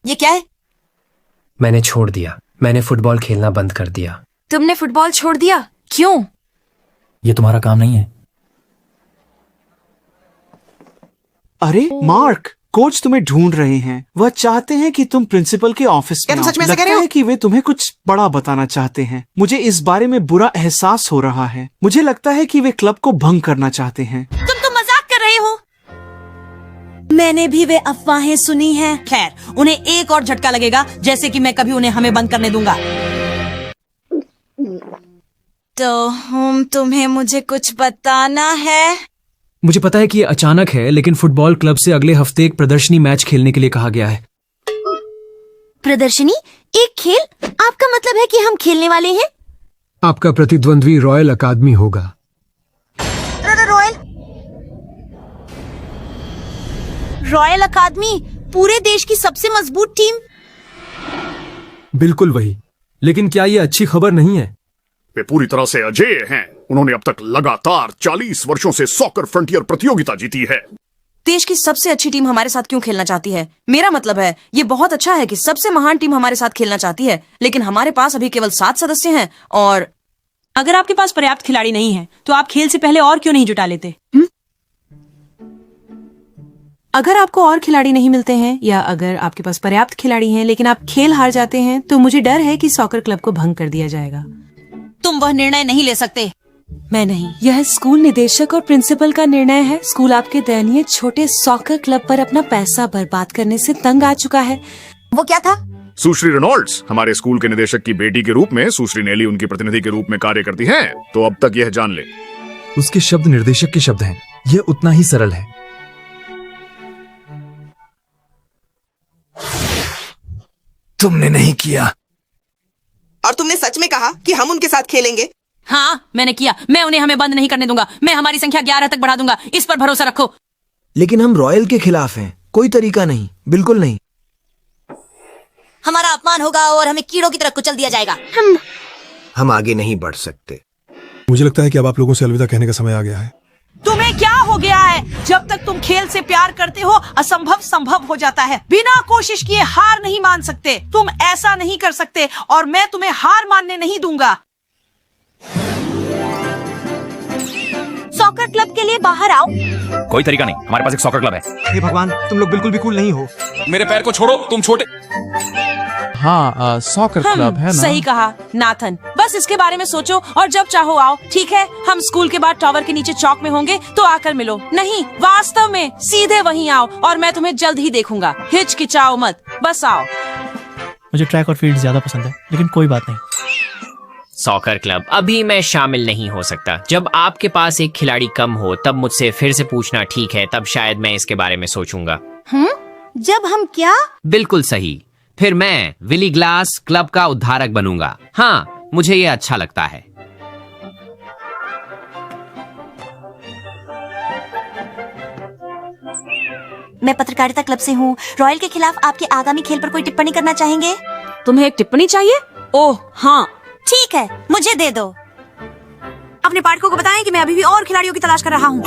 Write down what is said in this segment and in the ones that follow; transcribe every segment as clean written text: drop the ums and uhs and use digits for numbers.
ये क्या है? मैंने छोड़ दिया। मैंने फुटबॉल खेलना बंद कर दिया। तुमने फुटबॉल छोड़ दिया? क्यों? ये तुम्हारा काम नहीं है। अरे मार्क, कोच तुम्हें ढूंढ रहे हैं। वह चाहते हैं कि तुम प्रिंसिपल के ऑफिस में क्या तुम सच में ऐसा लगता कह रहे हो? है कि वे तुम्हें कुछ बड़ा बताना चाहते हैं। मुझे इस बारे में बुरा एहसास हो रहा है। मुझे लगता है कि वे क्लब को भंग करना चाहते हैं। तुम तो मजाक कर रहे हो। मैंने भी वे अफवाहें सुनी हैं। खैर, उन्हें एक और झटका लगेगा, जैसे कि मैं कभी उन्हें हमें बंद करने दूंगा। तो तुम्हें मुझे कुछ बताना है? मुझे पता है कि ये अचानक है, लेकिन फुटबॉल क्लब से अगले हफ्ते एक प्रदर्शनी मैच खेलने के लिए कहा गया है। प्रदर्शनी? एक खेल? आपका मतलब है कि हम खेलने वाले हैं? आपका प्रतिद्वंद्वी रॉयल अकादमी होगा। रॉयल अकादमी? पूरे देश की सबसे मजबूत टीम? बिल्कुल वही। लेकिन क्या ये अच्छी खबर नहीं है? वे पूरी तरह से अजेय हैं। उन्होंने अब तक लगातार 40 वर्षों से सॉकर फ्रंटियर प्रतियोगिता जीती है। देश की सबसे अच्छी टीम हमारे साथ क्यों खेलना चाहती है? मेरा मतलब है, ये बहुत अच्छा है कि सबसे महान टीम हमारे साथ खेलना चाहती है, लेकिन हमारे पास अभी केवल 7 सदस्य हैं। और अगर आपके पास पर्याप्त खिलाड़ी नहीं है, तो आप खेल से पहले और क्यों नहीं जुटा लेते? अगर आपको और खिलाड़ी नहीं मिलते हैं, या अगर आपके पास पर्याप्त खिलाड़ी हैं लेकिन आप खेल हार जाते हैं, तो मुझे डर है कि सॉकर क्लब को भंग कर दिया जाएगा। तुम वह निर्णय नहीं ले सकते। मैं नहीं। यह स्कूल निदेशक और प्रिंसिपल का निर्णय है। स्कूल आपके दयनीय छोटे सॉकर क्लब पर अपना पैसा बर्बाद करने से तंग आ चुका है। वो क्या था? सुश्री रेनॉल्ड्स हमारे स्कूल के निदेशक की बेटी के रूप में सुश्री नेली उनकी प्रतिनिधि के रूप में कार्य करती हैं, तो अब तक यह जान ले। उसके शब्द निर्देशक के शब्द हैं। यह उतना ही सरल है। तुमने नहीं किया। और तुमने सच में कहा कि हम उनके साथ खेलेंगे? हाँ, मैंने किया। मैं उन्हें हमें बंद नहीं करने दूंगा। मैं हमारी संख्या 11 तक बढ़ा दूंगा। इस पर भरोसा रखो। लेकिन हम रॉयल के खिलाफ हैं। कोई तरीका नहीं, बिल्कुल नहीं। हमारा अपमान होगा और हमें कीड़ों की तरह कुचल दिया जाएगा। हम आगे नहीं बढ़ सकते। मुझे लगता है कि अब आप लोगों से अलविदा कहने का समय आ गया है। तुम्हें क्या हो गया है? जब तक तुम खेल से प्यार करते हो, असंभव संभव हो जाता है। बिना कोशिश किए हार नहीं मान सकते। तुम ऐसा नहीं कर सकते और मैं तुम्हें हार मानने नहीं दूंगा। सॉकर क्लब के लिए बाहर आओ। कोई तरीका नहीं, हमारे पास एक सॉकर क्लब है। हे भगवान, तुम लोग बिल्कुल भी कूल नहीं हो। मेरे पैर को छोड़ो, तुम छोटे। हाँ, सॉकर क्लब है ना? सही कहा नाथन। बस इसके बारे में सोचो और जब चाहो आओ। ठीक है, हम स्कूल के बाद टावर के नीचे चौक में होंगे, तो आकर मिलो। नहीं, वास्तव में सीधे वहीं आओ और मैं तुम्हें जल्द ही देखूंगा। हिचकिचाओ मत, बस आओ। मुझे ट्रैक और फील्ड ज्यादा पसंद है, लेकिन कोई बात नहीं। सॉकर क्लब अभी मैं शामिल नहीं हो सकता। जब आपके पास एक खिलाड़ी कम हो, तब मुझसे फिर से पूछना ठीक है। तब शायद मैं इसके बारे में सोचूंगा। जब हम क्या? बिल्कुल सही। फिर मैं विली ग्लास क्लब का उद्धारक बनूंगा। हाँ, मुझे ये अच्छा लगता है। मैं पत्रकारिता क्लब से हूँ। रॉयल के खिलाफ आपके आगामी खेल पर कोई टिप्पणी करना चाहेंगे? तुम्हें एक टिप्पणी चाहिए? ओह हाँ, ठीक है, मुझे दे दो। अपने पाठकों को बताएं कि मैं अभी भी और खिलाड़ियों की तलाश कर रहा हूँ।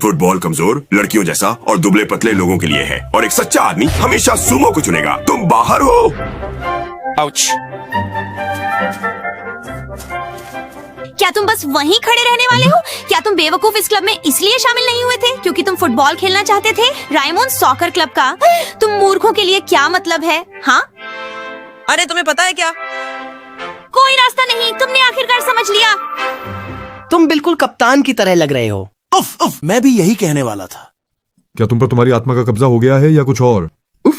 फुटबॉल कमजोर लड़कियों जैसा और दुबले पतले लोगों के लिए है, और एक सच्चा आदमी हमेशा सुमो को चुनेगा। तुम बाहर हो। आउच। क्या तुम बस वहीं खड़े रहने वाले हो? क्या तुम बेवकूफ इस क्लब में इसलिए शामिल नहीं हुए थे क्योंकि तुम फुटबॉल खेलना चाहते थे? रायमोन सॉकर क्लब का तुम मूर्खों के लिए क्या मतलब है? हाँ, अरे तुम्हें पता है क्या? कोई रास्ता नहीं। तुमने आखिरकार समझ लिया। तुम बिल्कुल कप्तान की तरह लग रहे हो। उफ उफ, मैं भी यही कहने वाला था। क्या तुम पर तुम्हारी आत्मा का कब्जा हो गया है या कुछ और? उफ।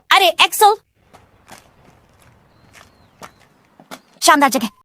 अरे एक्सल, शानदार जगह।